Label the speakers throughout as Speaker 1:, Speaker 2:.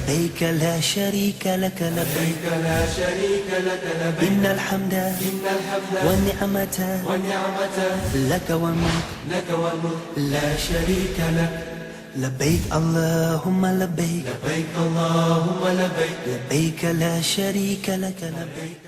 Speaker 1: لبيك لا شريك لك لبيك لا شريك لك لبيك إن الحمد والنعمة لك والملك لا شريك لك لبيك اللهم لبيك اللهم لبيك لا شريك لك لبيك.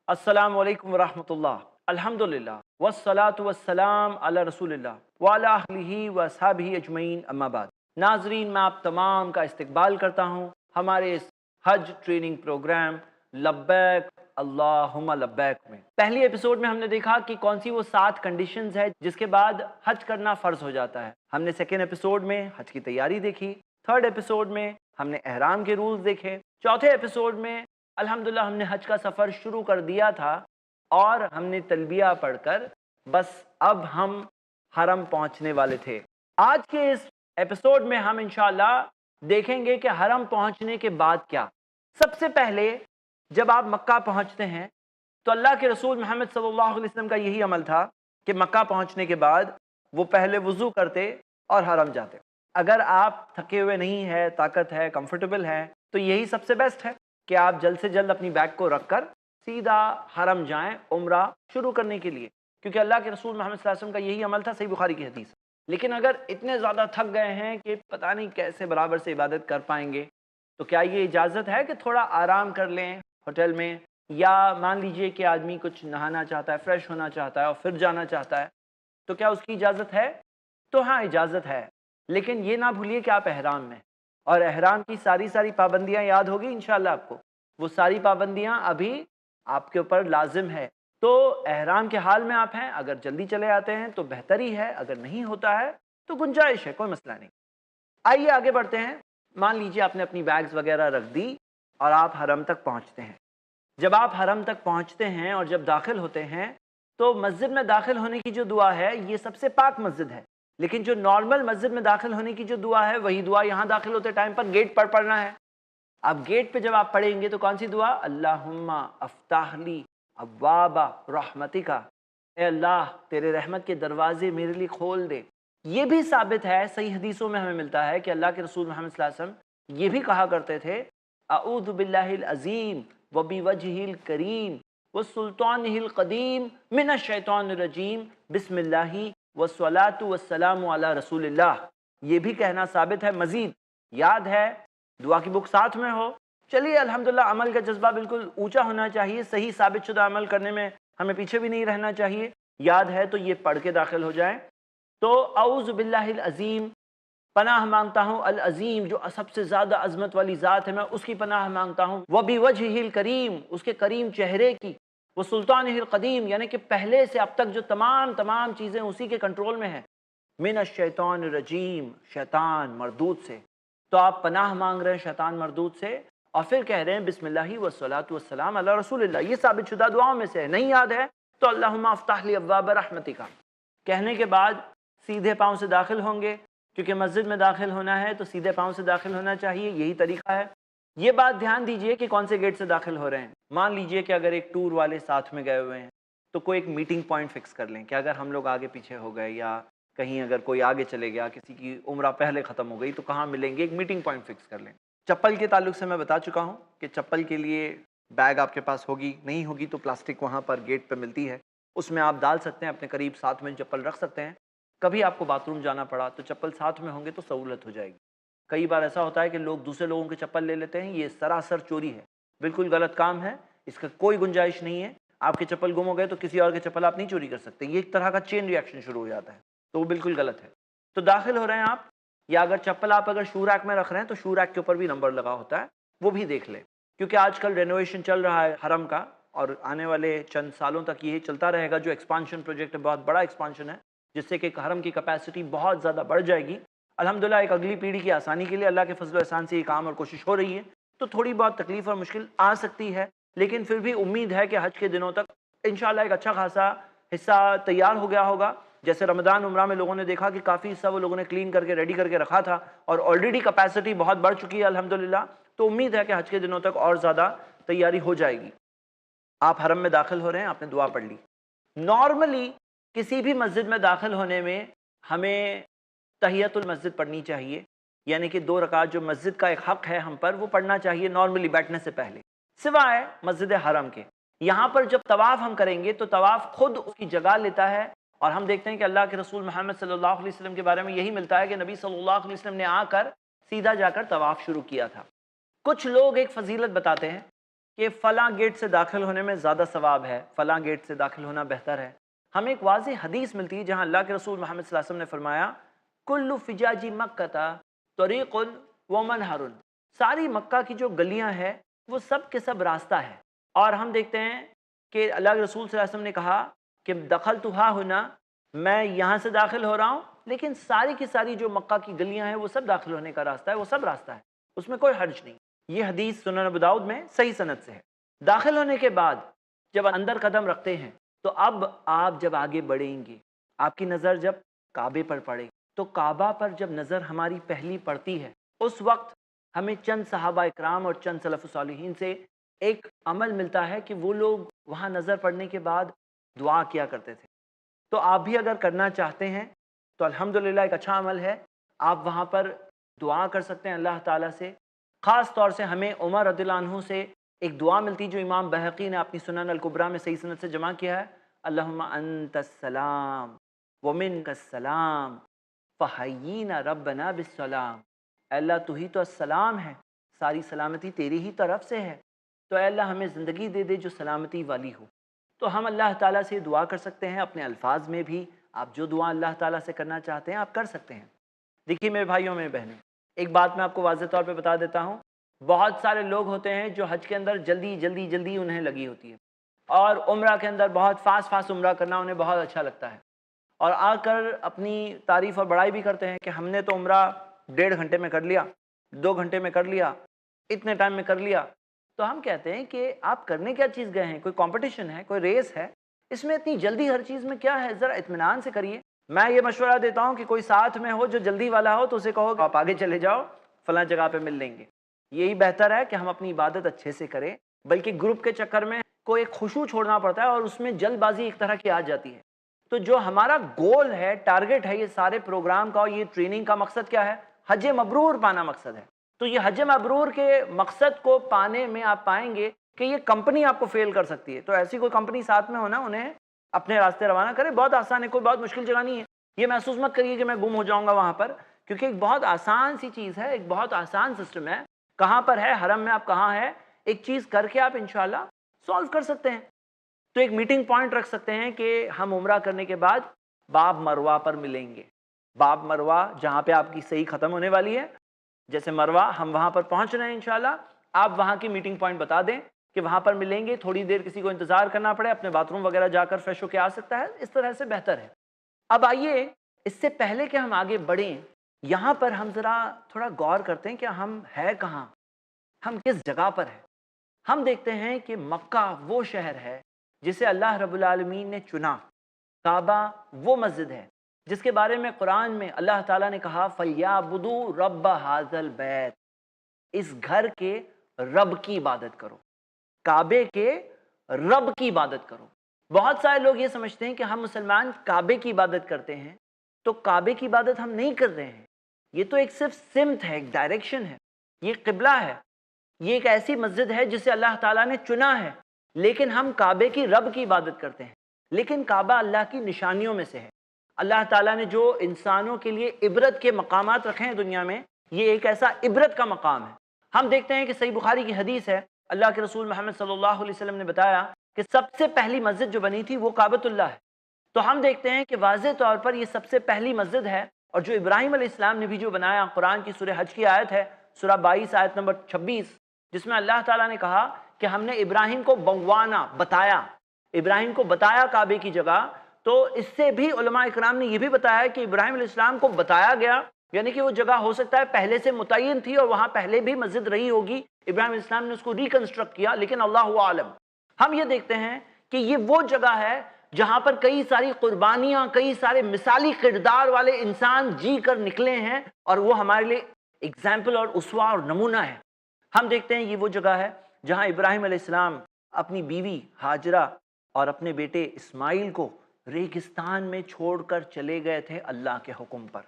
Speaker 2: السلام علیکم ورحمۃ اللہ. الحمدللہ والصلاة والسلام علی رسول اللہ وعلی آلہ واصحابہ اجمعین، اما بعد. ناظرین، میں آپ تمام کا استقبال کرتا ہوں ہمارے اس حج ٹریننگ پروگرام لبیک اللہم لبیک میں. پہلی ایپیسوڈ میں ہم نے دیکھا کہ کون سی وہ 7 کنڈیشنز ہے جس کے بعد حج کرنا فرض ہو جاتا ہے. ہم نے سیکنڈ ایپیسوڈ میں حج کی تیاری دیکھی، تھرڈ ایپیسوڈ میں ہم نے احرام کے رولز دیکھے، چوتھے ایپیسوڈ میں الحمدللہ ہم نے حج کا سفر شروع کر دیا تھا اور ہم نے تلبیہ پڑھ کر بس اب ہم حرم پہنچنے والے تھے. آج کے اس ایپیسوڈ میں ہم انشاءاللہ دیکھیں گے کہ حرم پہنچنے کے بعد کیا. سب سے پہلے جب آپ مکہ پہنچتے ہیں تو اللہ کے رسول محمد صلی اللہ علیہ وسلم کا یہی عمل تھا کہ مکہ پہنچنے کے بعد وہ پہلے وضو کرتے اور حرم جاتے. اگر آپ تھکے ہوئے نہیں ہیں، طاقت ہے، کمفرٹیبل ہے، تو یہی سب سے بیسٹ ہے کہ آپ جلد سے جلد اپنی بیگ کو رکھ کر سیدھا حرم جائیں عمرہ شروع کرنے کے لیے، کیونکہ اللہ کے رسول محمد صلی اللہ علیہ وسلم کا یہی عمل تھا. صحیح بخاری کی حدیث. لیکن اگر اتنے زیادہ تھک گئے ہیں کہ پتہ نہیں کیسے برابر سے عبادت کر پائیں گے، تو کیا یہ اجازت ہے کہ تھوڑا آرام کر لیں ہوٹل میں؟ یا مان لیجئے کہ آدمی کچھ نہانا چاہتا ہے، فریش ہونا چاہتا ہے اور پھر جانا چاہتا ہے، تو کیا اس کی اجازت ہے؟ تو ہاں، اجازت ہے. لیکن یہ نہ بھولیے کہ آپ احرام میں، اور احرام کی ساری پابندیاں یاد ہوگی انشاءاللہ آپ کو. وہ ساری پابندیاں ابھی آپ کے اوپر لازم ہے. تو احرام کے حال میں آپ ہیں، اگر جلدی چلے آتے ہیں تو بہتر ہی ہے، اگر نہیں ہوتا ہے تو گنجائش ہے، کوئی مسئلہ نہیں. آئیے آگے بڑھتے ہیں. مان لیجیے آپ نے اپنی بیگز وغیرہ رکھ دی اور آپ حرم تک پہنچتے ہیں. جب آپ حرم تک پہنچتے ہیں اور جب داخل ہوتے ہیں تو مسجد میں داخل ہونے کی جو دعا ہے یہ سب سے پاک مسجد ہے. لیکن جو نارمل مسجد میں داخل ہونے کی جو دعا ہے وہی دعا یہاں داخل ہوتے ٹائم پر گیٹ پر پڑھنا ہے. اب گیٹ پہ جب آپ پڑھیں گے تو کون سی دعا؟ اللہم افتح لی ابواب رحمتک، اے اللہ تیرے رحمت کے دروازے میرے لیے کھول دے. یہ بھی ثابت ہے، صحیح حدیثوں میں ہمیں ملتا ہے کہ اللہ کے رسول محمد صلی اللہ علیہ وسلم یہ بھی کہا کرتے تھے اعوذ باللہ العظیم وبوجہہ الکریم وسلطانہ القدیم من الشیطان الرجیم بسم اللہ والصلاۃ والسلام علی رسول اللہ. یہ بھی کہنا ثابت ہے. مزید یاد ہے، دعا کی بک ساتھ میں ہو. چلیے الحمدللہ، عمل کا جذبہ بالکل اونچا ہونا چاہیے. صحیح ثابت شدہ عمل کرنے میں ہمیں پیچھے بھی نہیں رہنا چاہیے. یاد ہے تو یہ پڑھ کے داخل ہو جائیں. تو اعوذ باللہ العظیم، پناہ مانگتا ہوں العظیم جو سب سے زیادہ عظمت والی ذات ہے، میں اس کی پناہ مانگتا ہوں. وبوجہہ الکریم، اس کے کریم چہرے کی. وسلطانہ القدیم، یعنی کہ پہلے سے اب تک جو تمام چیزیں اسی کے کنٹرول میں ہیں. من الشیطان الرجیم، شیطان مردود سے. تو آپ پناہ مانگ رہے ہیں شیطان مردود سے اور پھر کہہ رہے ہیں بسم اللہ والصلاۃ والسلام علی رسول اللہ. یہ ثابت شدہ دعاؤں میں سے ہے. نہیں یاد ہے تو اللہم افتح لی ابواب رحمتک کہنے کے بعد سیدھے پاؤں سے داخل ہوں گے، کیونکہ مسجد میں داخل ہونا ہے تو سیدھے پاؤں سے داخل ہونا چاہیے. یہی طریقہ ہے. یہ بات دھیان دیجئے کہ کون سے گیٹ سے داخل ہو رہے ہیں. مان لیجئے کہ اگر ایک ٹور والے ساتھ میں گئے ہوئے ہیں تو کوئی ایک میٹنگ پوائنٹ فکس کر لیں کہ اگر ہم لوگ آگے پیچھے ہو گئے یا کہیں اگر کوئی آگے چلے گیا، کسی کی عمرہ پہلے ختم ہو گئی، تو کہاں ملیں گے، ایک میٹنگ پوائنٹ فکس کر لیں. چپل کے تعلق سے میں بتا چکا ہوں کہ چپل کے لیے بیگ آپ کے پاس ہوگی، نہیں ہوگی تو پلاسٹک وہاں پر گیٹ پہ ملتی ہے، اس میں آپ ڈال سکتے ہیں، اپنے قریب ساتھ میں چپل رکھ سکتے ہیں. کبھی آپ کو باتھ روم جانا پڑا تو چپل ساتھ میں ہوں گے تو سہولت ہو جائے گی. کئی بار ایسا ہوتا ہے کہ لوگ دوسرے لوگوں کے چپل لے لیتے ہیں. یہ سراسر چوری ہے، بالکل غلط کام ہے. اس کا کوئی گنجائش نہیں ہے. آپ کے چپل گم ہو گئے تو کسی اور کے چپل آپ نہیں چوری کر سکتے. یہ ایک طرح کا چین ری ایکشن شروع ہو جاتا ہے، تو وہ بالکل غلط ہے. تو داخل ہو رہے ہیں آپ، یا اگر چپل آپ اگر شو ریک میں رکھ رہے ہیں تو شو ریک کے اوپر بھی نمبر لگا ہوتا ہے، وہ بھی دیکھ لیں. کیونکہ آج کل رینوویشن چل رہا ہے حرم کا اور آنے والے چند سالوں تک یہ چلتا رہے گا. جو ایکسپانشن پروجیکٹ ہے، بہت بڑا ایکسپانشن ہے، جس سے کہ حرم کی کیپیسٹی بہت زیادہ بڑھ جائے گی. الحمدللہ ایک اگلی پیڑھی کی آسانی کے لیے اللہ کے فضل و احسان سے یہ کام اور کوشش ہو رہی ہے. تو تھوڑی بہت تکلیف اور مشکل آ سکتی ہے، لیکن پھر بھی امید ہے کہ حج کے دنوں تک انشاءاللہ ایک اچھا خاصا حصہ تیار ہو گیا ہوگا. جیسے رمضان عمرہ میں لوگوں نے دیکھا کہ کافی حصہ وہ لوگوں نے کلین کر کے ریڈی کر کے رکھا تھا اور آلریڈی کیپیسٹی بہت بڑھ چکی ہے الحمدللہ. تو امید ہے کہ حج کے دنوں تک اور زیادہ تیاری ہو جائے گی. آپ حرم میں داخل ہو رہے ہیں، آپ نے دعا پڑھ لی. نارملی کسی بھی مسجد میں داخل ہونے میں ہمیں تحیت المسجد پڑھنی چاہیے. یعنی کہ 2 رکعت جو مسجد کا ایک حق ہے ہم پر، وہ پڑھنا چاہیے نارملی بیٹھنے سے پہلے، سوائے مسجد حرم کے۔ یہاں پر جب طواف ہم کریں گے تو طواف خود اس کی جگہ لیتا ہے، اور ہم دیکھتے ہیں کہ اللہ کے رسول محمد صلی اللہ علیہ وسلم کے بارے میں یہی ملتا ہے کہ نبی صلی اللہ علیہ وسلم نے آ کر سیدھا جا کر طواف شروع کیا تھا۔ کچھ لوگ ایک فضیلت بتاتے ہیں کہ فلاں گیٹ سے داخل ہونے میں زیادہ ثواب ہے، فلاں گیٹ سے داخل ہونا بہتر ہے۔ ہمیں ایک واضح حدیث ملتی ہے جہاں اللہ کے رسول محمد صلی اللہ علیہ وسلم نے فرمایا کل فجاج مکہ طریق و منہر، ساری مکہ کی جو گلیاں ہیں وہ سب کے سب راستہ ہے۔ اور ہم دیکھتے ہیں کہ اللہ کے رسول صلی اللہ علیہ وسلم نے کہا کہ دخلت ہا ہنا، میں یہاں سے داخل ہو رہا ہوں، لیکن ساری کی ساری جو مکہ کی گلیاں ہیں وہ سب داخل ہونے کا راستہ ہے، وہ سب راستہ ہے، اس میں کوئی حرج نہیں۔ یہ حدیث سنن ابو داؤد میں صحیح سند سے ہے۔ داخل ہونے کے بعد جب اندر قدم رکھتے ہیں تو اب آپ جب آگے بڑھیں گے، آپ کی نظر جب کعبے پر پڑے تو کعبہ پر جب نظر ہماری پہلی پڑتی ہے، اس وقت ہمیں چند صحابہ اکرام اور چند سلف صالحین سے ایک عمل ملتا ہے کہ وہ لوگ وہاں نظر پڑنے کے بعد دعا کیا کرتے تھے۔ تو آپ بھی اگر کرنا چاہتے ہیں تو الحمدللہ ایک اچھا عمل ہے، آپ وہاں پر دعا کر سکتے ہیں اللہ تعالیٰ سے۔ خاص طور سے ہمیں عمر رضی اللہ عنہ سے ایک دعا ملتی جو امام بہقی نے اپنی سنن الکبریٰ میں صحیح سند سے جمع کیا ہے، اللہم انت السلام ومنک السلام فحیینا ربنا بالسلام، اے اللہ تو ہی تو السلام ہے، ساری سلامتی تیری ہی طرف سے ہے، تو اے اللہ ہمیں زندگی دے دے جو سلامتی والی ہو۔ تو ہم اللہ تعالیٰ سے دعا کر سکتے ہیں، اپنے الفاظ میں بھی آپ جو دعا اللہ تعالیٰ سے کرنا چاہتے ہیں آپ کر سکتے ہیں۔ دیکھیے میرے بھائیوں میں بہنیں، ایک بات میں آپ کو واضح طور پہ بتا دیتا ہوں، بہت سارے لوگ ہوتے ہیں جو حج کے اندر جلدی انہیں لگی ہوتی ہے، اور عمرہ کے اندر بہت فاسٹ عمرہ کرنا انہیں بہت اچھا لگتا ہے، اور آ کر اپنی تعریف اور بڑائی بھی کرتے ہیں کہ ہم نے تو عمرہ 1.5 گھنٹے میں کر لیا، 2 گھنٹے میں کر لیا، اتنے ٹائم میں کر لیا۔ تو ہم کہتے ہیں کہ آپ کرنے کیا چیز گئے ہیں؟ کوئی کمپٹیشن ہے، کوئی ریس ہے، اس میں اتنی جلدی ہر چیز میں کیا ہے؟ ذرا اطمینان سے کریے۔ میں یہ مشورہ دیتا ہوں کہ کوئی ساتھ میں ہو جو جلدی والا ہو تو اسے کہو کہ آپ آگے چلے جاؤ، فلاں جگہ پہ مل لیں گے۔ یہی بہتر ہے کہ ہم اپنی عبادت اچھے سے کریں، بلکہ گروپ کے چکر میں کوئی ایک خشوع چھوڑنا پڑتا ہے اور اس میں جلد بازی ایک طرح کی آ جاتی ہے۔ تو جو ہمارا گول ہے، ٹارگٹ ہے یہ سارے پروگرام کا اور یہ ٹریننگ کا مقصد کیا ہے؟ حج مبرور پانا مقصد ہے۔ تو یہ حج مبرور کے مقصد کو پانے میں آپ پائیں گے کہ یہ کمپنی آپ کو فیل کر سکتی ہے، تو ایسی کوئی کمپنی ساتھ میں ہونا، انہیں اپنے راستے روانہ کرے، بہت آسان ہے، کوئی بہت مشکل جگہ نہیں ہے۔ یہ محسوس مت کریے کہ میں گم ہو جاؤں گا وہاں پر، کیونکہ ایک بہت آسان سی چیز ہے، ایک بہت آسان سسٹم ہے۔ کہاں پر ہے؟ حرم میں آپ کہاں ہے؟ ایک چیز کر کے آپ انشاءاللہ سولو کر سکتے ہیں۔ تو ایک میٹنگ پوائنٹ رکھ سکتے ہیں کہ ہم عمرہ کرنے کے بعد باب مروہ پر ملیں گے۔ باب مروہ جہاں پہ آپ کی صحیح ختم ہونے والی ہے، جیسے مروہ ہم وہاں پر پہنچ رہے ہیں انشاءاللہ، آپ وہاں کی میٹنگ پوائنٹ بتا دیں کہ وہاں پر ملیں گے، تھوڑی دیر کسی کو انتظار کرنا پڑے، اپنے باتھ روم وغیرہ جا کر فریش ہو کے آ سکتا ہے، اس طرح سے بہتر ہے۔ اب آئیے اس سے پہلے کہ ہم آگے بڑھیں، یہاں پر ہم ذرا تھوڑا غور کرتے ہیں کہ ہم ہے کہاں، ہم کس جگہ پر ہیں۔ ہم دیکھتے ہیں کہ مکہ وہ شہر ہے جسے اللہ رب العالمین نے چنا، کعبہ وہ مسجد ہے جس کے بارے میں قرآن میں اللہ تعالیٰ نے کہا فَلْيَعْبُدُوا رَبَّ هَذَا الْبَيْتِ، اس گھر کے رب کی عبادت کرو، کعبے کے رب کی عبادت کرو۔ بہت سارے لوگ یہ سمجھتے ہیں کہ ہم مسلمان کعبے کی عبادت کرتے ہیں، تو کعبے کی عبادت ہم نہیں کر رہے ہیں، یہ تو ایک صرف سمت ہے، ایک ڈائریکشن ہے، یہ قبلہ ہے، یہ ایک ایسی مسجد ہے جسے اللہ تعالیٰ نے چنا ہے، لیکن ہم کعبے کی رب کی عبادت کرتے ہیں۔ لیکن کعبہ اللہ کی نشانیوں میں سے ہے۔ اللہ تعالیٰ نے جو انسانوں کے لیے عبرت کے مقامات رکھے ہیں دنیا میں، یہ ایک ایسا عبرت کا مقام ہے۔ ہم دیکھتے ہیں کہ صحیح بخاری کی حدیث ہے، اللہ کے رسول محمد صلی اللہ علیہ وسلم نے بتایا کہ سب سے پہلی مسجد جو بنی تھی وہ کعبۃ اللہ ہے۔ تو ہم دیکھتے ہیں کہ واضح طور پر یہ سب سے پہلی مسجد ہے، اور جو ابراہیم علیہ السلام نے بھی جو بنایا، قرآن کی سورہ حج کی آیت ہے، سورہ 22 آیت نمبر 26، جس میں اللہ تعالیٰ نے کہا کہ ہم نے ابراہیم کو بوانا بتایا، ابراہیم کو بتایا کعبے کی جگہ۔ تو اس سے بھی علماء اکرام نے یہ بھی بتایا کہ ابراہیم علیہ السلام کو بتایا گیا، یعنی کہ وہ جگہ ہو سکتا ہے پہلے سے متعین تھی اور وہاں پہلے بھی مسجد رہی ہوگی، ابراہیم علیہ السلام نے اس کو ریکنسٹرکٹ کیا، لیکن اللہ عالم۔ ہم یہ دیکھتے ہیں کہ یہ وہ جگہ ہے جہاں پر کئی ساری قربانیاں، کئی سارے مثالی کردار والے انسان جی کر نکلے ہیں، اور وہ ہمارے لیے اگزامپل اور اسوہ اور نمونہ ہے۔ ہم دیکھتے ہیں یہ وہ جگہ ہے جہاں ابراہیم علیہ السلام اپنی بیوی ہاجرہ اور اپنے بیٹے اسماعیل کو ریگستان میں چھوڑ کر چلے گئے تھے اللہ کے حکم پر،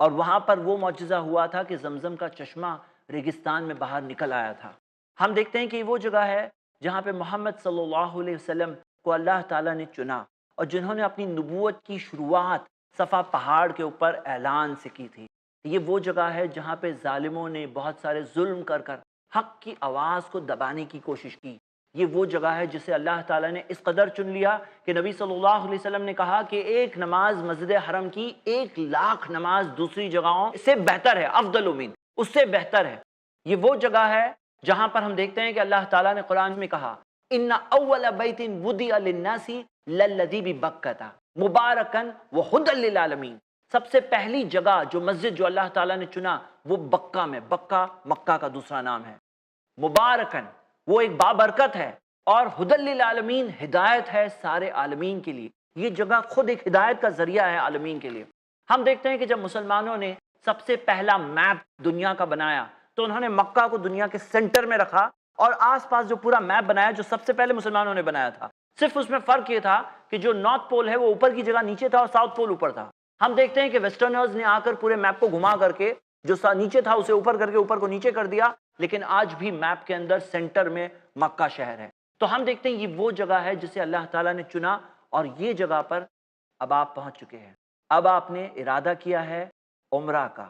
Speaker 2: اور وہاں پر وہ معجزہ ہوا تھا کہ زمزم کا چشمہ ریگستان میں باہر نکل آیا تھا۔ ہم دیکھتے ہیں کہ یہ وہ جگہ ہے جہاں پہ محمد صلی اللہ علیہ وسلم کو اللہ تعالیٰ نے چنا، اور جنہوں نے اپنی نبوت کی شروعات صفا پہاڑ کے اوپر اعلان سے کی تھی۔ یہ وہ جگہ ہے جہاں پہ ظالموں نے بہت سارے ظلم کر کر حق کی آواز کو دبانے کی کوشش کی۔ یہ وہ جگہ ہے جسے اللہ تعالیٰ نے اس قدر چن لیا کہ نبی صلی اللہ علیہ وسلم نے کہا کہ ایک نماز مسجد حرم کی 1,00,000 نماز دوسری جگہوں سے بہتر ہے، افضل من، اس سے بہتر ہے۔ یہ وہ جگہ ہے جہاں پر ہم دیکھتے ہیں کہ اللہ تعالیٰ نے قرآن میں کہا ان اول بیت وضع للناس للذی ببکۃ مبارکا وہدی للعالمین، سب سے پہلی جگہ جو مسجد جو اللہ تعالیٰ نے چنا وہ بکہ میں، بکہ مکہ کا دوسرا نام ہے، مبارکن وہ ایک بابرکت ہے، اور ہدی للعالمین ہدایت ہے سارے عالمین کے لیے۔ یہ جگہ خود ایک ہدایت کا ذریعہ ہے عالمین کے لیے۔ ہم دیکھتے ہیں کہ جب مسلمانوں نے سب سے پہلا میپ دنیا کا بنایا تو انہوں نے مکہ کو دنیا کے سینٹر میں رکھا، اور آس پاس جو پورا میپ بنایا جو سب سے پہلے مسلمانوں نے بنایا تھا، صرف اس میں فرق یہ تھا کہ جو نارتھ پول ہے وہ اوپر کی جگہ نیچے تھا اور ساؤتھ پول اوپر تھا۔ ہم دیکھتے ہیں کہ ویسٹرنرز نے آ کر پورے میپ کو گھما کر کے جو نیچے تھا اسے اوپر کر کے اوپر کو نیچے کر دیا، لیکن آج بھی میپ کے اندر سینٹر میں مکہ شہر ہے۔ تو ہم دیکھتے ہیں یہ وہ جگہ ہے جسے اللہ تعالیٰ نے چنا، اور یہ جگہ پر اب آپ پہنچ چکے ہیں۔ اب آپ نے ارادہ کیا ہے عمرہ کا،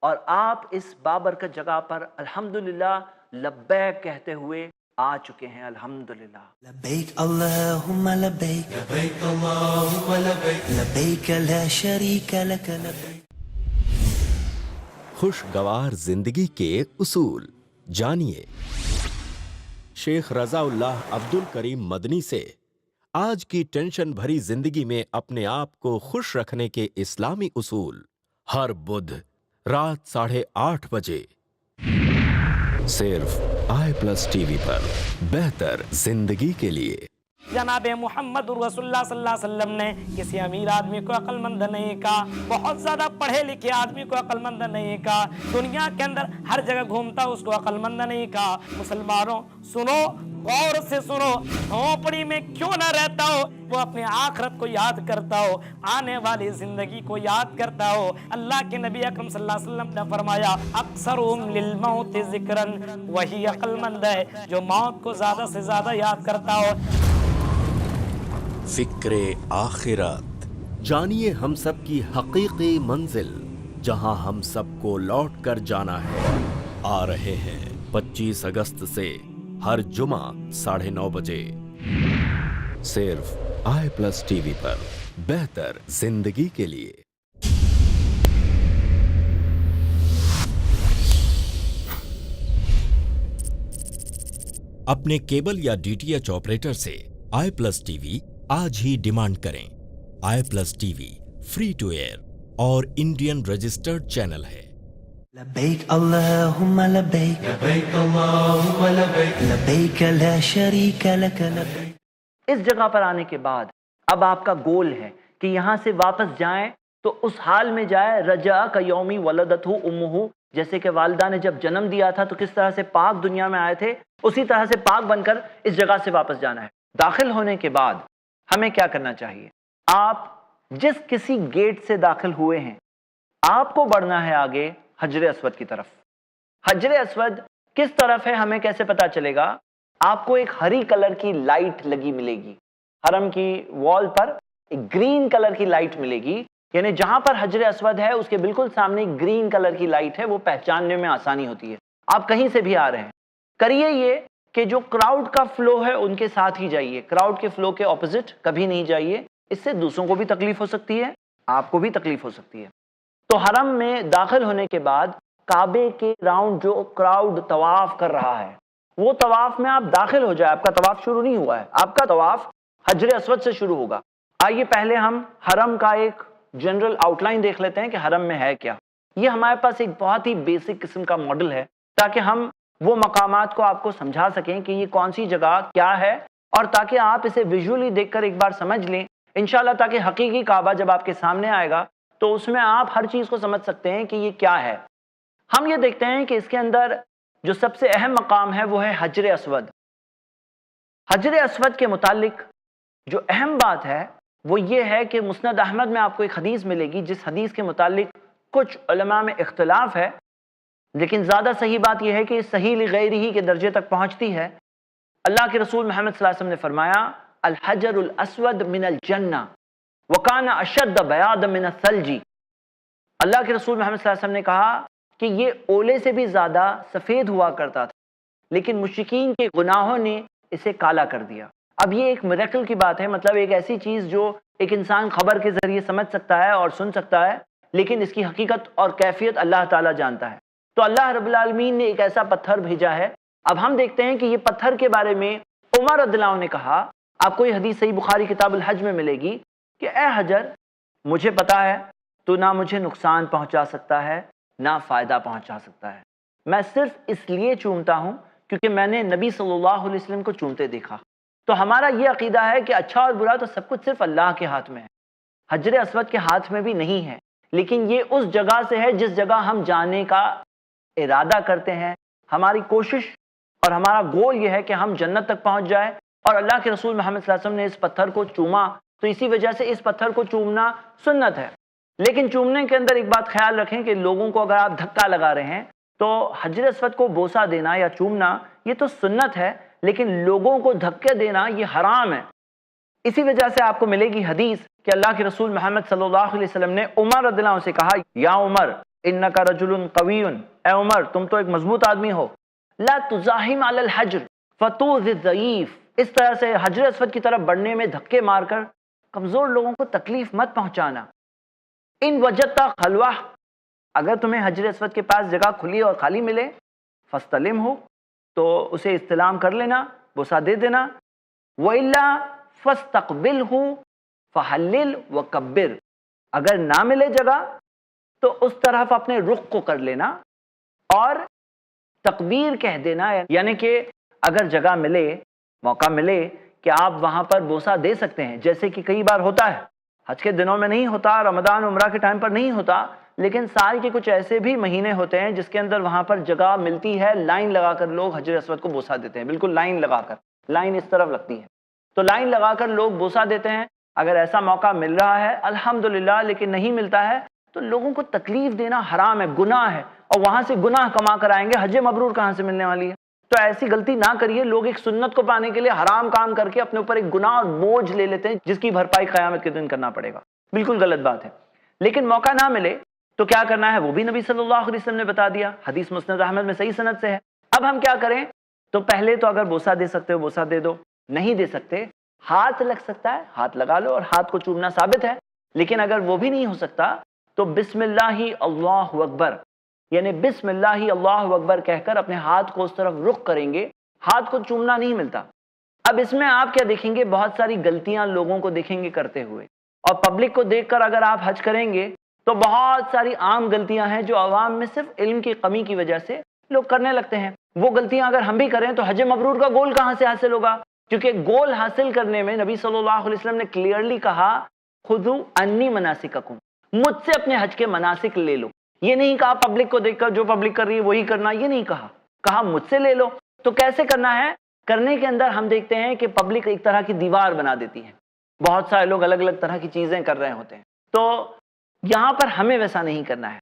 Speaker 2: اور آپ اس بابرکت جگہ پر الحمدللہ لبیک کہتے ہوئے آ چکے ہیں۔ الحمدللہ
Speaker 1: لبيك اللهم لبيك
Speaker 3: لبيك اللهم لبيك
Speaker 1: لبيك لا شريك لك لبيك۔
Speaker 4: خوشگوار زندگی کے اصول جانیے شیخ رضا اللہ عبد الکریم مدنی سے آج کی ٹینشن بھری زندگی میں اپنے آپ کو خوش رکھنے کے اسلامی اصول، ہر بدھ رات 8:30 بجے صرف i+ TV پر، بہتر زندگی کے لیے۔
Speaker 5: جناب محمد رسول اللہ صلی اللہ علیہ وسلم نے کسی امیر آدمی کو عقل مند نہیں کہا، بہت زیادہ پڑھے لکھے آدمی کو عقل مند نہیں کہا، دنیا کے اندر ہر جگہ گھومتا اس کو عقل مند نہیں کہا۔ مسلمانوں سنو، غور سے سنو، جھونپڑی میں کیوں نہ رہتا ہو وہ اپنے آخرت کو یاد کرتا ہو، آنے والی زندگی کو یاد کرتا ہو۔ اللہ کے نبی اکرم صلی اللہ علیہ وسلم نے فرمایا اکثرهم للموت ذکرا، وہی عقل مند ہے جو موت کو زیادہ سے زیادہ یاد کرتا ہو۔
Speaker 4: فکر آخرت جانیے ہم سب کی حقیقی منزل جہاں ہم سب کو لوٹ کر جانا ہے۔ آ رہے ہیں 25 اگست سے ہر جمعہ 9:30 بجے صرف i+ TV پر، بہتر زندگی کے لیے۔ اپنے کیبل یا DTH آپریٹر سے i+ TV آج ہی ڈیمانڈ کریں۔ i+ TV free to air اور انڈین رجسٹرڈ چینل ہے۔
Speaker 1: لبيك اللهم لبيك
Speaker 3: لبيك اللهم لبيك
Speaker 1: لبيك لا شريك لك لبيك۔
Speaker 2: اس جگہ پر آنے کے بعد اب آپ کا گول ہے کہ یہاں سے واپس جائیں تو اس حال میں جائے رجا کا یومی ولدتہ امہ، جیسے کہ والدہ نے جب جنم دیا تھا تو کس طرح سے پاک دنیا میں آئے تھے، اسی طرح سے پاک بن کر اس جگہ سے واپس جانا ہے۔ داخل ہونے کے بعد ہمیں کیا کرنا چاہیے؟ آپ جس کسی گیٹ سے داخل ہوئے ہیں آپ کو بڑھنا ہے آگے حجر اسود کی طرف۔ حجر اسود کس طرف ہے ہمیں کیسے پتا چلے گا؟ آپ کو ایک ہری کلر کی لائٹ لگی ملے گی، حرم کی وال پر ایک گرین کلر کی لائٹ ملے گی، یعنی جہاں پر حجر اسود ہے اس کے بالکل سامنے ایک گرین کلر کی لائٹ ہے، وہ پہچاننے میں آسانی ہوتی ہے۔ آپ کہیں سے بھی آ رہے ہیں کریے یہ کہ جو کراؤڈ کا فلو ہے ان کے ساتھ ہی جائیے، کراؤڈ کے فلو کے اپوزٹ کبھی نہیں جائیے، اس سے دوسروں کو بھی تکلیف ہو سکتی ہے، آپ کو بھی تکلیف ہو سکتی ہے۔ تو حرم میں داخل ہونے کے بعد کعبے کے راؤنڈ جو کراؤڈ طواف کر رہا ہے وہ طواف میں آپ داخل ہو جائے، آپ کا طواف شروع نہیں ہوا ہے، آپ کا طواف حجر اسود سے شروع ہوگا۔ آئیے پہلے ہم حرم کا ایک جنرل آؤٹ لائن دیکھ لیتے ہیں کہ حرم میں ہے کیا۔ یہ ہمارے پاس ایک بہت ہی بیسک قسم کا ماڈل ہے تاکہ ہم وہ مقامات کو آپ کو سمجھا سکیں کہ یہ کون سی جگہ کیا ہے، اور تاکہ آپ اسے ویژولی دیکھ کر ایک بار سمجھ لیں انشاءاللہ، تاکہ حقیقی کعبہ جب آپ کے سامنے آئے گا تو اس میں آپ ہر چیز کو سمجھ سکتے ہیں کہ یہ کیا ہے۔ ہم یہ دیکھتے ہیں کہ اس کے اندر جو سب سے اہم مقام ہے وہ ہے حجر اسود۔ حجر اسود کے متعلق جو اہم بات ہے وہ یہ ہے کہ مسند احمد میں آپ کو ایک حدیث ملے گی جس حدیث کے متعلق کچھ علماء میں اختلاف ہے، لیکن زیادہ صحیح بات یہ ہے کہ صحیح لغیرہ کے درجے تک پہنچتی ہے۔ اللہ کے رسول محمد صلی اللہ علیہ وسلم نے فرمایا الحجر الاسود من الجنہ وکان اشد بیاضا من الثلج۔ اللہ کے رسول محمد صلی اللہ علیہ وسلم نے کہا کہ یہ اولے سے بھی زیادہ سفید ہوا کرتا تھا، لیکن مشرکین کے گناہوں نے اسے کالا کر دیا۔ اب یہ ایک میریکل کی بات ہے، مطلب ایک ایسی چیز جو ایک انسان خبر کے ذریعے سمجھ سکتا ہے اور سن سکتا ہے، لیکن اس کی حقیقت اور کیفیت اللہ تعالیٰ جانتا ہے۔ تو اللہ رب العالمین نے ایک ایسا پتھر بھیجا ہے۔ اب ہم دیکھتے ہیں کہ یہ پتھر کے بارے میں عمر رضی اللہ عنہ نے کہا، آپ کو یہ حدیث صحیح بخاری کتاب الحج میں ملے گی کہ اے حجر، مجھے پتا ہے تو نہ مجھے نقصان پہنچا سکتا ہے نہ فائدہ پہنچا سکتا ہے، میں صرف اس لیے چومتا ہوں کیونکہ میں نے نبی صلی اللہ علیہ وسلم کو چومتے دیکھا۔ تو ہمارا یہ عقیدہ ہے کہ اچھا اور برا تو سب کچھ صرف اللہ کے ہاتھ میں ہے، حجر اسود کے ہاتھ میں بھی نہیں ہے، لیکن یہ اس جگہ سے ہے جس جگہ ہم جانے کا ارادہ کرتے ہیں۔ ہماری کوشش اور ہمارا گول یہ ہے کہ ہم جنت تک پہنچ جائے، اور اللہ کے رسول محمد صلی اللہ علیہ وسلم نے اس پتھر کو چوما، تو اسی وجہ سے اس پتھر کو چومنا سنت ہے۔ لیکن چومنے کے اندر ایک بات خیال رکھیں کہ لوگوں کو اگر آپ دھکا لگا رہے ہیں تو حجر اسود کو بوسہ دینا یا چومنا یہ تو سنت ہے، لیکن لوگوں کو دھکے دینا یہ حرام ہے۔ اسی وجہ سے آپ کو ملے گی حدیث کہ اللہ کے رسول محمد صلی اللہ علیہ وسلم نے عمر رضی اللہ عنہ سے کہا یا عمر انک رجل قوی، اے عمر تم تو ایک مضبوط آدمی ہو، لا تزاحم علی الحجر فتؤذی الضعیف، اس طرح سے حجر اسود کی طرف بڑھنے میں دھکے مار کر کمزور لوگوں کو تکلیف مت پہنچانا۔ ان وجدت خلوہ، اگر تمہیں حجر اسود کے پاس جگہ کھلی اور خالی ملے فاستلم ہو تو اسے استلام کر لینا، بوسہ دے دینا، وَإِلَّا فَاسْتَقْبِلْهُ فَحَلِّلْ وَكَبِّرْ، اگر نہ ملے جگہ تو اس طرف اپنے رخ کو کر لینا اور تکبیر کہہ دینا، یعنی کہ اگر جگہ ملے، موقع ملے کہ آپ وہاں پر بوسہ دے سکتے ہیں، جیسے کہ کئی بار ہوتا ہے، حج کے دنوں میں نہیں ہوتا، رمضان عمرہ کے ٹائم پر نہیں ہوتا، لیکن سال کے کچھ ایسے بھی مہینے ہوتے ہیں جس کے اندر وہاں پر جگہ ملتی ہے، لائن لگا کر لوگ حجر اسود کو بوسہ دیتے ہیں، بالکل لائن لگا کر، لائن اس طرف لگتی ہے تو لائن لگا کر لوگ بوسہ دیتے ہیں۔ اگر ایسا موقع مل رہا ہے الحمدللہ، لیکن نہیں ملتا ہے تو لوگوں کو تکلیف دینا حرام ہے، گناہ ہے، اور وہاں سے گناہ کما کر آئیں گے، حج مبرور کہاں سے ملنے والی ہے؟ تو ایسی غلطی نہ کریے۔ لوگ ایک سنت کو پانے کے لیے حرام کام کر کے اپنے اوپر ایک گناہ اور بوجھ لے لیتے ہیں جس کی بھرپائی قیامت کے دن کرنا پڑے گا، بالکل غلط بات ہے۔ لیکن موقع نہ ملے تو کیا کرنا ہے وہ بھی نبی صلی اللہ علیہ وسلم نے بتا دیا، حدیث مسند احمد میں صحیح سند سے ہے۔ اب ہم کیا کریں؟ تو پہلے تو اگر بوسہ دے سکتے ہو بوسہ دے دو، نہیں دے سکتے ہاتھ لگ سکتا ہے، ہاتھ لگا لو، اور ہاتھ کو چومنا ثابت ہے۔ لیکن اگر وہ بھی نہیں ہو سکتا تو بسم اللہ اللہ اکبر، یعنی بسم اللہ اللہ اکبر کہہ کر اپنے ہاتھ کو اس طرف رخ کریں گے، ہاتھ کو چومنا نہیں ملتا۔ اب اس میں آپ کیا دیکھیں گے؟ بہت ساری غلطیاں لوگوں کو دیکھیں گے کرتے ہوئے، اور پبلک کو دیکھ کر اگر آپ حج کریں گے تو بہت ساری عام غلطیاں ہیں جو عوام میں صرف علم کی کمی کی وجہ سے لوگ کرنے لگتے ہیں۔ وہ غلطیاں اگر ہم بھی کریں تو حج مبرور کا گول کہاں سے حاصل ہوگا؟ کیونکہ گول حاصل کرنے میں نبی صلی اللہ علیہ وسلم نے کلیئرلی کہا خذوا انی مناسککم، مجھ سے اپنے حج کے مناسک لے لو۔ یہ نہیں کہا پبلک کو دیکھ کر جو پبلک کر رہی ہے وہی کرنا، یہ نہیں کہا، کہا مجھ سے لے لو۔ تو کیسے کرنا ہے؟ کرنے کے اندر ہم دیکھتے ہیں کہ پبلک ایک طرح کی دیوار بنا دیتی ہے، بہت سارے لوگ الگ الگ طرح کی چیزیں کر رہے ہوتے ہیں، تو یہاں پر ہمیں ویسا نہیں کرنا ہے۔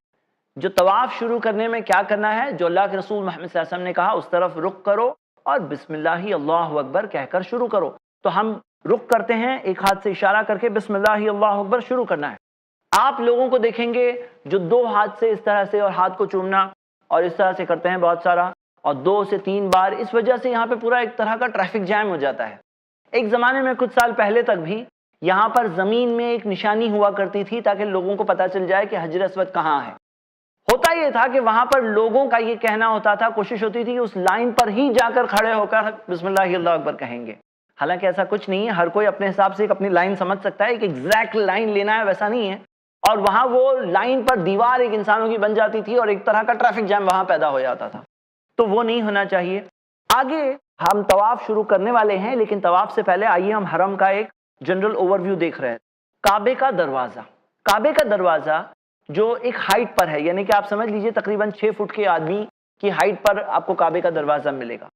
Speaker 2: جو طواف شروع کرنے میں کیا کرنا ہے؟ جو اللہ کے رسول محمد صلی اللہ علیہ وسلم نے کہا اس طرف رخ کرو اور بسم اللہ اللہ اکبر کہہ کر شروع کرو۔ تو ہم رخ کرتے ہیں، ایک ہاتھ سے اشارہ کر کے بسم اللہ اللہ اکبر شروع کرنا ہے۔ آپ لوگوں کو دیکھیں گے جو دو ہاتھ سے اس طرح سے اور ہاتھ کو چومنا اور اس طرح سے کرتے ہیں بہت سارا، اور 2 سے 3 بار، اس وجہ سے یہاں پہ پورا ایک طرح کا ٹریفک جام ہو جاتا ہے۔ ایک زمانے میں کچھ سال پہلے تک بھی یہاں پر زمین میں ایک نشانی ہوا کرتی تھی تاکہ لوگوں کو پتہ چل جائے کہ حجر اسود کہاں ہے۔ ہوتا یہ تھا کہ وہاں پر لوگوں کا یہ کہنا ہوتا تھا، کوشش ہوتی تھی کہ اس لائن پر ہی جا کر کھڑے ہو کر بسم اللہ اللہ اکبر کہیں گے۔ حالانکہ ایسا کچھ نہیں ہے، ہر کوئی اپنے حساب سے ایک اپنی لائن سمجھ سکتا ہے، ایک ایگزیکٹ لائن لینا ہے ویسا نہیں ہے۔ اور وہاں وہ لائن پر دیوار ایک انسانوں کی بن جاتی تھی اور ایک طرح کا ٹریفک جام وہاں پیدا ہو جاتا تھا، تو وہ نہیں ہونا چاہیے۔ آگے ہم طواف شروع کرنے والے ہیں، لیکن طواف سے پہلے آئیے ہم حرم کا ایک جنرل اوور ویو دیکھ رہے ہیں۔ کعبے کا دروازہ، کعبے کا دروازہ جو ایک ہائٹ پر ہے، یعنی کہ آپ سمجھ لیجئے تقریباً 6 فٹ کے آدمی کی ہائٹ پر آپ کو کعبے کا دروازہ ملے گا۔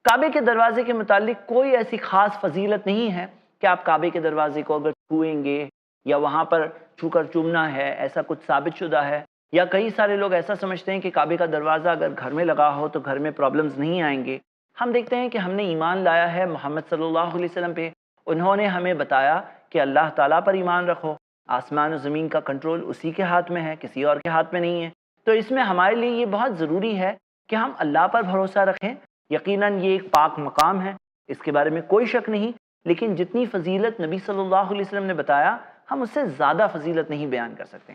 Speaker 2: کعبے کے دروازے کے متعلق کوئی ایسی خاص فضیلت نہیں ہے کہ آپ کعبے کے دروازے کو اگر چھوئیں گے یا وہاں پر چھو کر چومنا ہے، ایسا کچھ ثابت شدہ ہے یا کئی سارے لوگ ایسا سمجھتے ہیں کہ کعبے کا دروازہ اگر گھر میں لگا ہو تو گھر میں پرابلمز نہیں آئیں گے۔ ہم دیکھتے ہیں کہ ہم نے ایمان لایا ہے محمد صلی اللہ علیہ وسلم پہ، انہوں نے ہمیں بتایا کہ اللہ تعالیٰ پر ایمان رکھو، آسمان و زمین کا کنٹرول اسی کے ہاتھ میں ہے، کسی اور کے ہاتھ میں نہیں ہے۔ تو اس میں ہمارے لیے یہ بہت ضروری ہے کہ ہم اللہ پر بھروسہ رکھیں۔ یقیناً یہ ایک پاک مقام ہے، اس کے بارے میں کوئی شک نہیں، لیکن جتنی فضیلت نبی صلی اللہ علیہ وسلم نے بتایا ہم اس سے زیادہ فضیلت نہیں بیان کر سکتے۔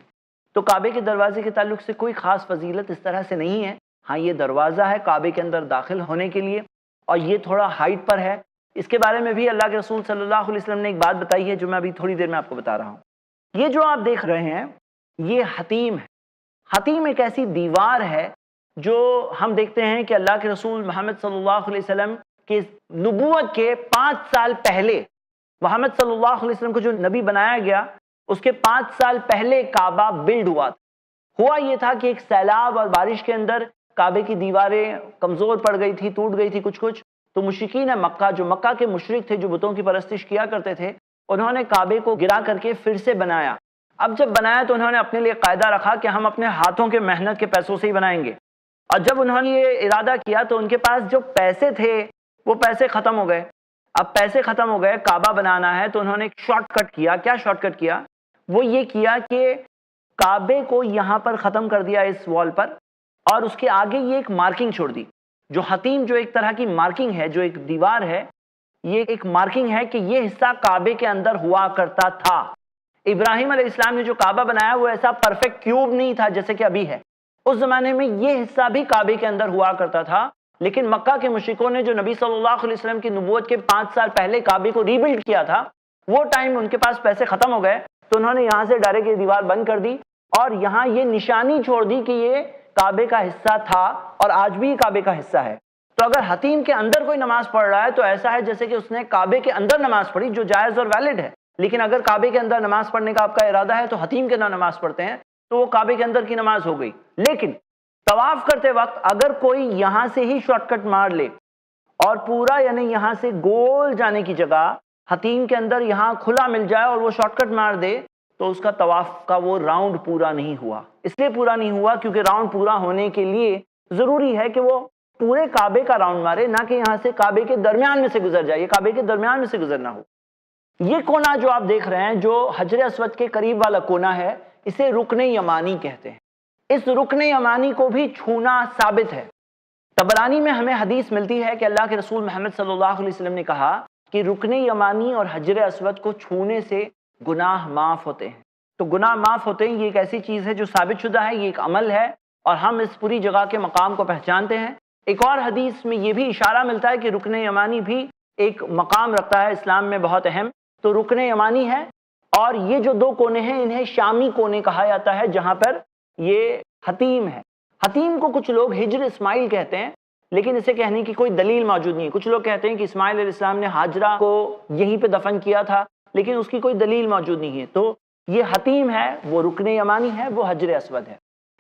Speaker 2: تو کعبے کے دروازے کے تعلق سے کوئی خاص فضیلت اس طرح سے نہیں ہے، ہاں یہ دروازہ ہے کعبے کے اندر داخل ہونے کے لیے، اور یہ تھوڑا ہائٹ پر ہے۔ اس کے بارے میں بھی اللہ کے رسول صلی اللہ علیہ وسلم نے ایک بات بتائی ہے جو میں ابھی تھوڑی دیر میں آپ کو بتا رہا ہوں۔ یہ جو آپ دیکھ رہے ہیں یہ حتیم ہے۔ حتیم ایک ایسی دیوار ہے جو ہم دیکھتے ہیں کہ اللہ کے رسول محمد صلی اللہ علیہ وسلم کی نبوت کے 5 سال پہلے، محمد صلی اللہ علیہ وسلم کو جو نبی بنایا گیا اس کے 5 سال پہلے کعبہ بلڈ ہوا تھا۔ ہوا یہ تھا کہ ایک سیلاب اور بارش کے اندر کعبے کی دیواریں کمزور پڑ گئی تھی، ٹوٹ گئی تھی کچھ، تو مشرکین مکہ جو مکہ کے مشرک تھے جو بتوں کی پرستش کیا کرتے تھے، انہوں نے کعبے کو گرا کر کے پھر سے بنایا۔ اب جب بنایا تو انہوں نے اپنے لیے قاعدہ رکھا کہ ہم اپنے ہاتھوں کے محنت کے پیسوں سے ہی بنائیں گے، اور جب انہوں نے یہ ارادہ کیا تو ان کے پاس جو پیسے تھے وہ پیسے ختم ہو گئے۔ اب پیسے ختم ہو گئے، کعبہ بنانا ہے، تو انہوں نے ایک شارٹ کٹ کیا۔ کیا شارٹ کٹ کیا؟ وہ یہ کیا کہ کعبے کو یہاں پر ختم کر دیا اس وال پر، اور اس کے آگے یہ ایک مارکنگ چھوڑ دی۔ جو حتیم جو ایک طرح کی مارکنگ ہے، جو ایک دیوار ہے، یہ ایک مارکنگ ہے کہ یہ حصہ کعبے کے اندر ہوا کرتا تھا۔ ابراہیم علیہ السلام نے جو کعبہ بنایا وہ ایسا پرفیکٹ کیوب نہیں تھا جیسے کہ ابھی ہے، اس زمانے میں یہ حصہ بھی کعبے کے اندر ہوا کرتا تھا، لیکن مکہ کے مشرکوں نے جو نبی صلی اللہ علیہ وسلم کی نبوت کے 5 سال پہلے کعبے کو ری بلڈ کیا تھا، وہ ٹائم ان کے پاس پیسے ختم ہو گئے، تو انہوں نے یہاں سے ڈائریکٹ یہ دیوار بند کر دی اور یہاں یہ نشانی چھوڑ دی کہ یہ کعبے کا حصہ تھا اور آج بھی یہ کعبے کا حصہ ہے۔ تو اگر حتیم کے اندر کوئی نماز پڑھ رہا ہے تو ایسا ہے جیسے کہ اس نے کعبے کے اندر نماز پڑھی، جو جائز اور ویلڈ ہے، لیکن اگر کعبے کے اندر نماز پڑھنے کا آپ کا ارادہ ہے تو حتیم کے اندر نماز پڑھتے ہیں تو وہ کعبے کے اندر کی نماز ہو گئی۔ لیکن طواف کرتے وقت اگر کوئی یہاں سے ہی شارٹ کٹ مار لے اور پورا یعنی یہاں سے گول جانے کی جگہ حتیم کے اندر یہاں کھلا مل جائے اور وہ شارٹ کٹ مار دے تو اس کا طواف کا وہ راؤنڈ پورا نہیں ہوا۔ اس لیے پورا نہیں ہوا کیونکہ راؤنڈ پورا ہونے کے لیے ضروری ہے کہ وہ پورے کعبے کا راؤنڈ مارے، نہ کہ یہاں سے کعبے کے درمیان میں سے گزر جائے، یہ کعبے کے درمیان میں سے گزرنا ہو۔ یہ کونا جو آپ دیکھ رہے ہیں جو حجر اسود کے قریب والا کونا ہے، اسے رکن یمانی کہتے ہیں۔ اس رکن یمانی کو بھی چھونا ثابت ہے۔ طبرانی میں ہمیں حدیث ملتی ہے کہ اللہ کے رسول محمد صلی اللہ علیہ وسلم نے کہا کہ رکن یمانی اور حجر اسود کو چھونے سے گناہ معاف ہوتے ہیں۔ تو گناہ معاف ہوتے ہیں، یہ ایک ایسی چیز ہے جو ثابت شدہ ہے، یہ ایک عمل ہے اور ہم اس پوری جگہ کے مقام کو پہچانتے ہیں۔ ایک اور حدیث میں یہ بھی اشارہ ملتا ہے کہ رکن یمانی بھی ایک مقام رکھتا ہے اسلام میں بہت اہم۔ تو رکن یمانی ہے، اور یہ جو 2 کونے ہیں انہیں شامی کونے کہا جاتا ہے جہاں پر یہ حتیم ہے۔ حتیم کو کچھ لوگ ہجر اسماعیل کہتے ہیں، لیکن اسے کہنے کی کوئی دلیل موجود نہیں ہے۔ کچھ لوگ کہتے ہیں کہ اسماعیل علیہ السلام نے ہاجرہ کو یہیں پہ دفن کیا تھا، لیکن اس کی کوئی دلیل موجود نہیں ہے۔ تو یہ حتیم ہے، وہ رکن یمانی ہے، وہ حجر اسود ہے۔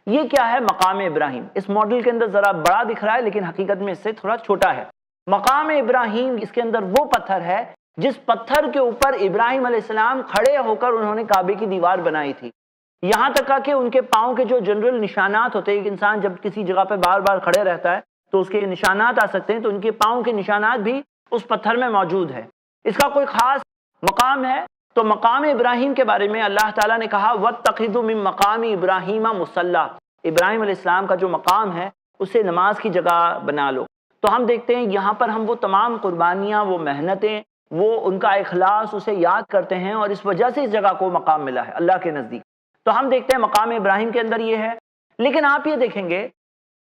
Speaker 2: یہ کیا ہے؟ مقام ابراہیم۔ اس ماڈل کے اندر ذرا بڑا دکھ رہا ہے لیکن حقیقت میں اس سے تھوڑا چھوٹا ہے۔ مقام ابراہیم، اس کے اندر وہ پتھر ہے جس پتھر کے اوپر ابراہیم علیہ السلام کھڑے ہو کر انہوں نے کعبے کی دیوار بنائی تھی۔ یہاں تک کہ ان کے پاؤں کے جو جنرل نشانات ہوتے ہیں، ایک انسان جب کسی جگہ پہ بار بار کھڑے رہتا ہے تو اس کے نشانات آ سکتے ہیں، تو ان کے پاؤں کے نشانات بھی اس پتھر میں موجود ہے۔ اس کا کوئی خاص مقام ہے؟ تو مقام ابراہیم کے بارے میں اللہ تعالیٰ نے کہا وَاتَّخِذُوا مِن مَّقَامِ إِبْرَاهِيمَ مُصَلًّى، ابراہیم علیہ السلام کا جو مقام ہے اسے نماز کی جگہ بنا لو۔ تو ہم دیکھتے ہیں یہاں پر ہم وہ تمام قربانیاں، وہ محنتیں، وہ ان کا اخلاص اسے یاد کرتے ہیں، اور اس وجہ سے اس جگہ کو مقام ملا ہے اللہ کے نزدیک۔ تو ہم دیکھتے ہیں مقام ابراہیم کے اندر یہ ہے۔ لیکن آپ یہ دیکھیں گے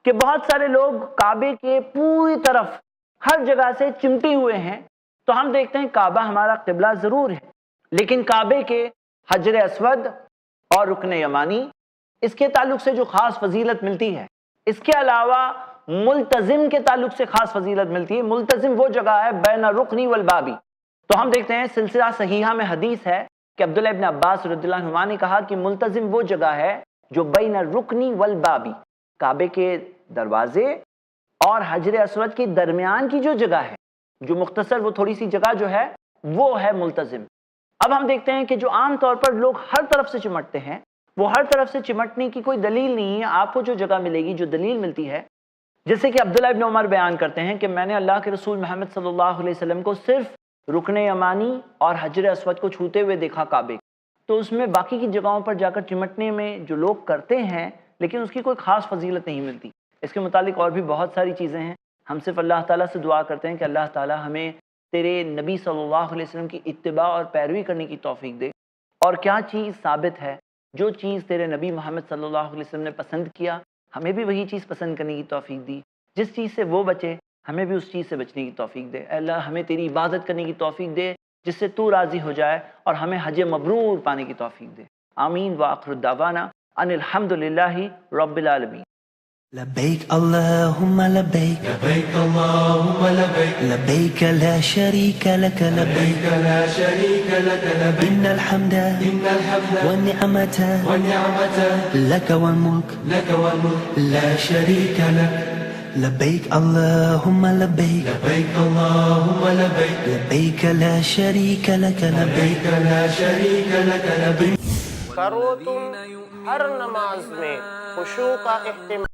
Speaker 2: کہ بہت سارے لوگ کعبے کے پوری طرف ہر جگہ سے چمٹے ہوئے ہیں۔ تو ہم دیکھتے ہیں کعبہ ہمارا قبلہ ضرور ہے، لیکن کعبے کے حجر اسود اور رکن یمانی، اس کے تعلق سے جو خاص فضیلت ملتی ہے، اس کے علاوہ ملتزم کے تعلق سے خاص فضیلت ملتی ہے۔ ملتزم وہ جگہ ہے بین الرکن والبابی۔ تو ہم دیکھتے ہیں سلسلہ صحیحہ میں حدیث ہے کہ عبداللہ ابن عباس رضی اللہ عنہما نے کہا کہ ملتزم وہ جگہ ہے جو بین الرکن والبابی، کعبے کے دروازے اور حجر اسود کے درمیان کی جو جگہ ہے، جو مختصر وہ تھوڑی سی جگہ جو ہے، وہ ہے ملتزم۔ اب ہم دیکھتے ہیں کہ جو عام طور پر لوگ ہر طرف سے چمٹتے ہیں وہ ہر طرف سے چمٹنے کی کوئی دلیل نہیں ہے. آپ کو جو جگہ ملے گی, جو دلیل ملتی ہے, جیسے کہ عبداللہ ابن عمر بیان کرتے ہیں کہ میں نے اللہ کے رسول محمد صلی اللہ علیہ وسلم کو صرف رکن یمانی اور حجر اسود کو چھوتے ہوئے دیکھا کعبے. تو اس میں باقی کی جگہوں پر جا کر چمٹنے میں جو لوگ کرتے ہیں لیکن اس کی کوئی خاص فضیلت نہیں ملتی. اس کے متعلق اور بھی بہت ساری چیزیں ہیں. ہم صرف اللہ تعالیٰ سے دعا کرتے ہیں کہ اللہ تعالیٰ ہمیں تیرے نبی صلی اللہ علیہ وسلم کی اتباع اور پیروی کرنے کی توفیق دے. اور کیا چیز ثابت ہے, جو چیز تیرے نبی محمد صلی اللہ علیہ وسلم نے پسند کیا ہمیں بھی وہی چیز پسند کرنے کی توفیق دی. جس چیز سے وہ بچے ہمیں بھی اس چیز سے بچنے کی توفیق دے. اے اللہ ہمیں تیری عبادت کرنے کی توفیق دے جس سے تو راضی ہو جائے, اور ہمیں حج مبرور پانے کی توفیق دے. آمین. وآخر الدعوانا ان الحمد للہ رب العالمین.
Speaker 1: لبيك اللهم لبيك
Speaker 3: لبيك اللهم لبيك
Speaker 1: لبيك لا شريك لك لبيك
Speaker 3: لا شريك لك لبيك
Speaker 1: إن الحمد
Speaker 3: إن الحمد
Speaker 1: والنعمة
Speaker 3: والنعمة
Speaker 1: لك والملك
Speaker 3: لك والملك
Speaker 1: لا شريك لك لبيك اللهم لبيك
Speaker 3: لبيك اللهم لبيك
Speaker 1: لبيك لا شريك لك لبيك
Speaker 3: لبيك لا شريك لك لبيك.
Speaker 5: کرو تم ہر نماز میں خشوع کا اہتمام.